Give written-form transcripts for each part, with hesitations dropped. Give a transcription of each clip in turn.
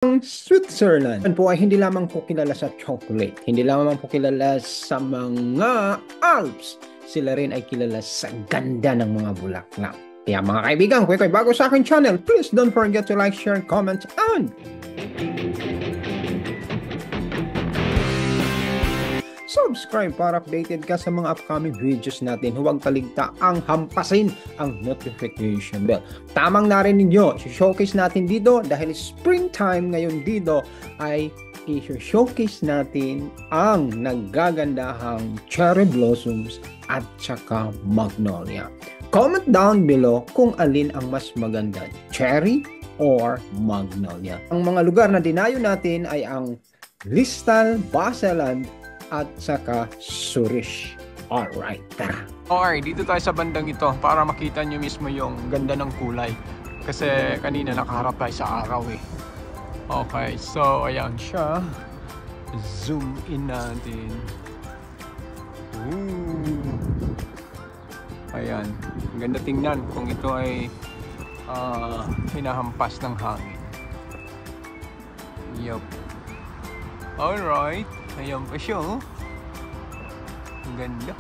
Ang Switzerland po ay hindi lamang po kilala sa chocolate, hindi lamang po kilala sa mga Alps, sila rin ay kilala sa ganda ng mga bulaklak. Kaya mga kaibigan, kung ikaw bago sa aking channel, please don't forget to like, share, comment, and subscribe para updated ka sa mga upcoming videos natin. Huwag kaligtaang hampasin ang notification bell. Tamang narinig nyo, showcase natin dito dahil springtime ngayon dito ay i-showcase natin ang naggagandahang cherry blossoms at saka magnolia. Comment down below kung alin ang mas maganda, cherry or magnolia. Ang mga lugar na dinayo natin ay ang Listal, Baseland, at saka Zurich. Alright, tara. Okay, dito tayo sa bandang ito para makita nyo mismo yung ganda ng kulay. Kasi kanina nakaharap tayo sa araw eh. Okay, so ayan siya. Zoom in natin. Ooh. Ayan, ganda tingnan kung ito ay hinahampas ng hangin. Yup. Alright. Ayan pa siya, oh. Ang ganda.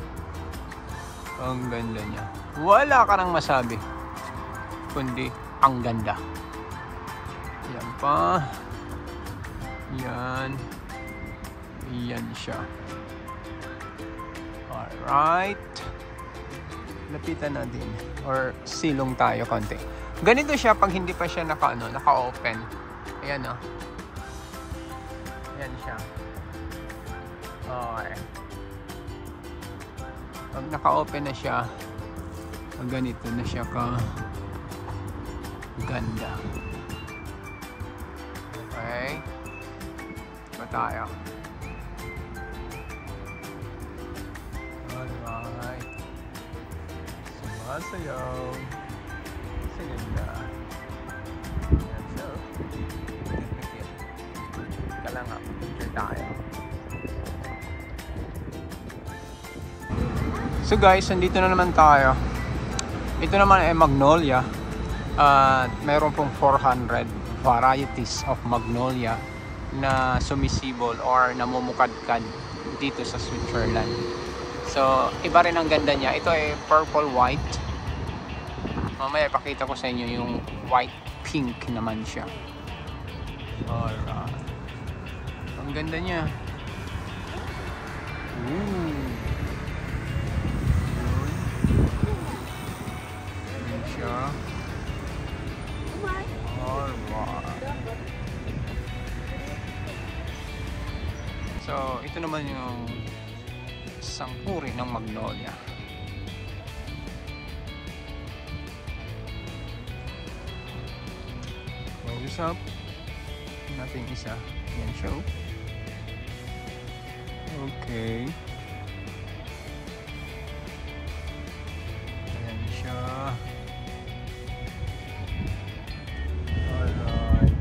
Ang ganda niya. Wala ka nang masabi, kundi ang ganda. Ayan pa. Yan. Yan siya. Alright. Lapitan natin. Or silong tayo konti. Ganito siya pag hindi pa siya naka-open. Ayan, oh. Ayan siya. Okay. Pag naka-open na siya, ganito na siya ka ganda. Okay. Pa tayo. Alright. Sumasayaw. Sa ganda. Ayan siya. Kala nga, picture tayo. So guys, nandito na naman tayo. Ito naman ay magnolia. Mayroon pong 400 varieties of magnolia na sumisibol or namumukadkad dito sa Switzerland. So, iba rin ang ganda niya. Ito ay purple white. Mamaya ipakita ko sa inyo yung white pink naman siya. Alright. Ang ganda niya. Ooh. So, ito naman yung isang uri ng magnolia. Close up. Natin isa. Yan siya. Okay. Ayan siya. Alright.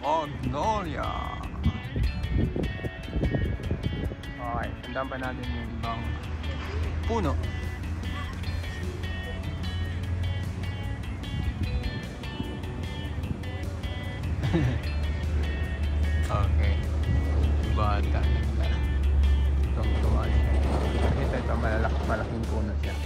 Magnolia. Okay, tandaan pa natin yung ibang puno. Okay. Bata. Itong tuwa siya. Ito malaking puno siya.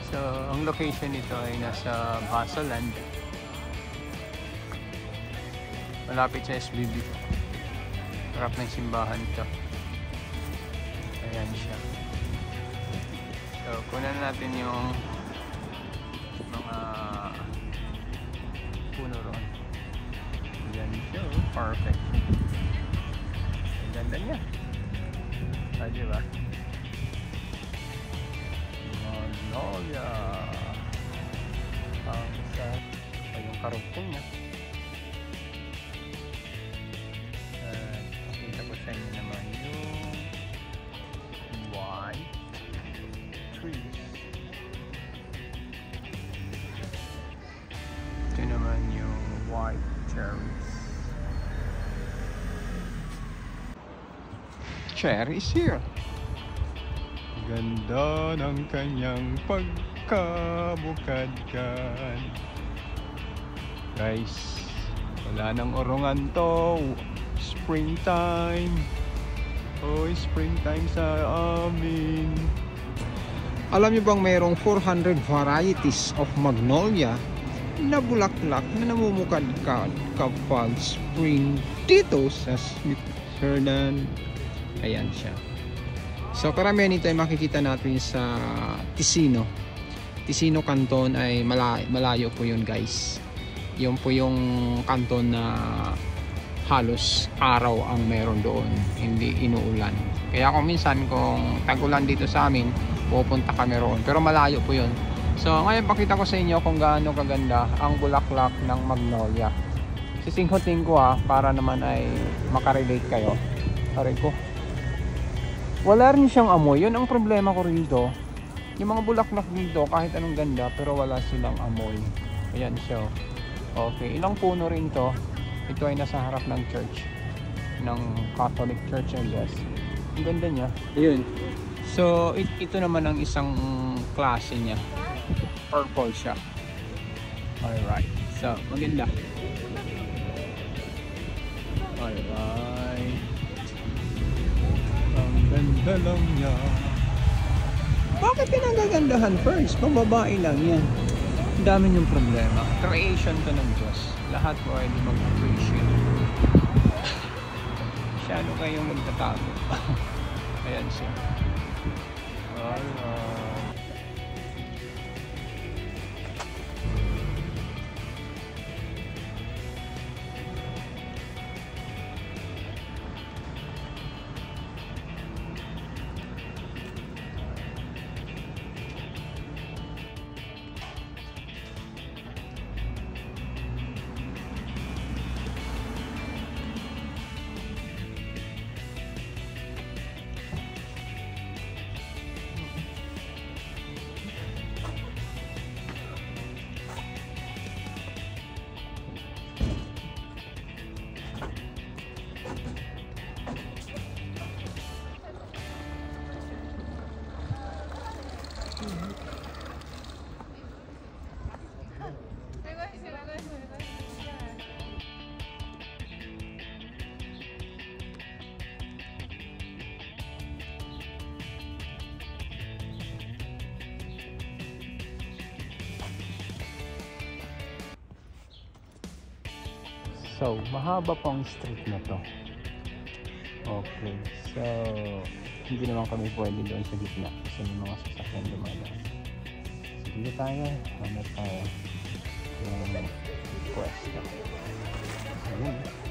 So, ang location nito ay nasa Baseland. Malapit sa SBB. Harap ng simbahan ito. Ayan siya. So, kunan natin yung mga puno ron. Ayan siya. Perfect. Ang ganda niya. Ah, diba? Magnolia. Ang sa yung karugtong niya. Pakita ko sa inyo naman yung white. white cherries. Cherries here. Ganda ng kanyang pagkabukadkan. Guys, wala nang urungan to. Springtime. Oh, springtime sa amin. Alam niyo bang mayroong 400 varieties of magnolia na bulaklak na namumukadkad kapag spring dito sa Switzerland? Ayan siya. So karamihan nito ay makikita natin sa Ticino. Ticino Canton ay malayo po yun, guys. Yun po yung canton na halos araw ang meron doon, hindi inuulan. Kaya kung minsan kung tag-ulan dito sa amin, pupunta kami roon. Pero malayo po yun. So ngayon pakita ko sa inyo kung gaano kaganda ang bulaklak ng magnolia. Sisinghutin ko para naman ay makarelate kayo. Aray ko. Wala rin siyang amoy. Yun ang problema ko rito. Yung mga bulaklak dito, kahit anong ganda, pero wala silang amoy. Ayan siya. Okay, ilang puno rin to. Ito ay nasa harap ng church. Ng Catholic Church, I guess. Ang ganda niya. Ayun. So, ito naman ang isang klase niya. Purple siya. Alright. So, maganda. Alright. Ang ganda lang niya. Bakit pinagagandahan first? Kung babae lang yan. Ang dami niyong problema. Creation to ng Diyos. Lahat po ay mag-appreciate. Masyado kayong magtatago. Ayan siya. Alright. So, mahaba pang street na to. Okay, so hindi naman kami pwede doon sa gitna kasi may mga sasakyan dumadaan. So, dito tayo, hanap tayo ng pwesto. Ayun.